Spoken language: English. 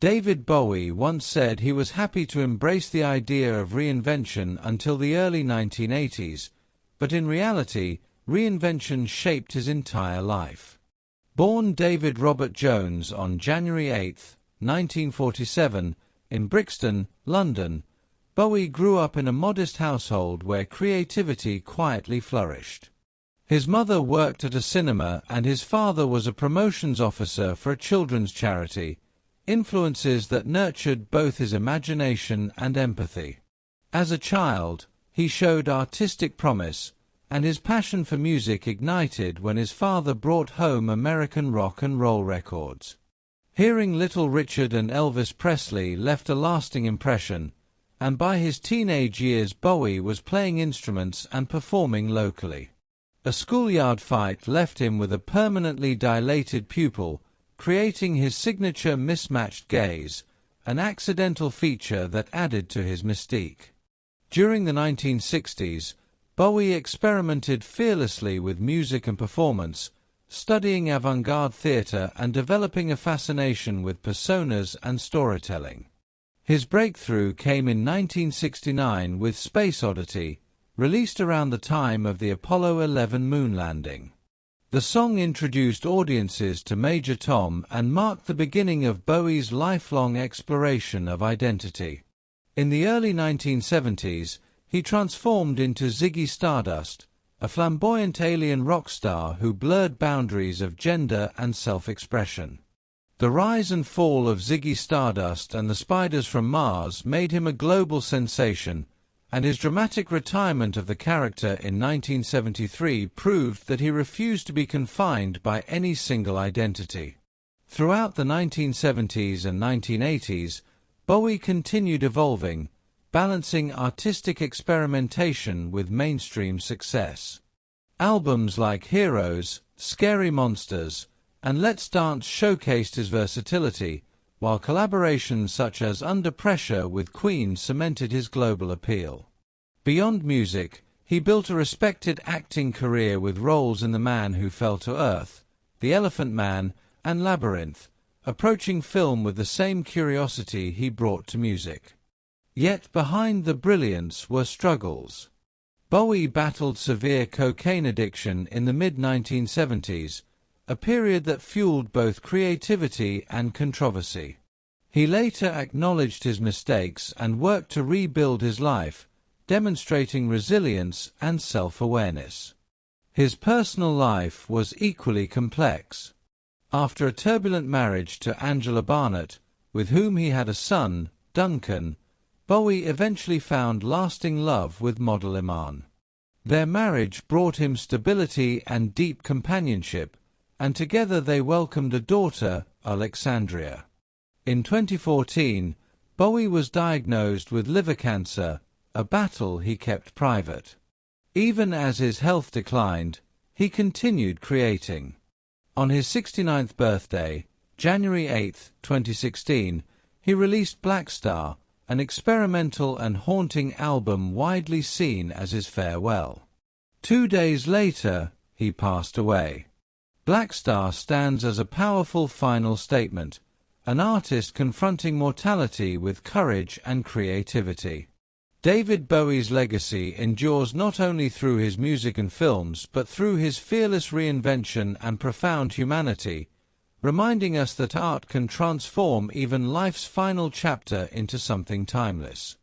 David Bowie once said he was happy to embrace the idea of reinvention until the early 1980s, but in reality, reinvention shaped his entire life. Born David Robert Jones on January 8, 1947, in Brixton, London, Bowie grew up in a modest household where creativity quietly flourished. His mother worked at a cinema and his father was a promotions officer for a children's charity, influences that nurtured both his imagination and empathy. As a child, he showed artistic promise, and his passion for music ignited when his father brought home American rock and roll records. Hearing Little Richard and Elvis Presley left a lasting impression, and by his teenage years Bowie was playing instruments and performing locally. A schoolyard fight left him with a permanently dilated pupil, creating his signature mismatched gaze, an accidental feature that added to his mystique. During the 1960s, Bowie experimented fearlessly with music and performance, studying avant-garde theater and developing a fascination with personas and storytelling. His breakthrough came in 1969 with Space Oddity, released around the time of the Apollo 11 moon landing. The song introduced audiences to Major Tom and marked the beginning of Bowie's lifelong exploration of identity. In the early 1970s, he transformed into Ziggy Stardust, a flamboyant alien rock star who blurred boundaries of gender and self-expression. The rise and fall of Ziggy Stardust and the Spiders from Mars made him a global sensation, and his dramatic retirement of the character in 1973 proved that he refused to be confined by any single identity. Throughout the 1970s and 1980s, Bowie continued evolving, balancing artistic experimentation with mainstream success. Albums like Heroes, Scary Monsters, and Let's Dance showcased his versatility, while collaborations such as Under Pressure with Queen cemented his global appeal. Beyond music, he built a respected acting career with roles in The Man Who Fell to Earth, The Elephant Man, and Labyrinth, approaching film with the same curiosity he brought to music. Yet behind the brilliance were struggles. Bowie battled severe cocaine addiction in the mid-1970s, a period that fueled both creativity and controversy. He later acknowledged his mistakes and worked to rebuild his life, demonstrating resilience and self-awareness. His personal life was equally complex. After a turbulent marriage to Angela Barnett, with whom he had a son, Duncan, Bowie eventually found lasting love with model Iman. Their marriage brought him stability and deep companionship, and together they welcomed a daughter, Alexandria. In 2014, Bowie was diagnosed with liver cancer, a battle he kept private. Even as his health declined, he continued creating. On his 69th birthday, January 8, 2016, he released Blackstar, an experimental and haunting album widely seen as his farewell. 2 days later, he passed away. Blackstar stands as a powerful final statement, an artist confronting mortality with courage and creativity. David Bowie's legacy endures not only through his music and films but through his fearless reinvention and profound humanity, reminding us that art can transform even life's final chapter into something timeless.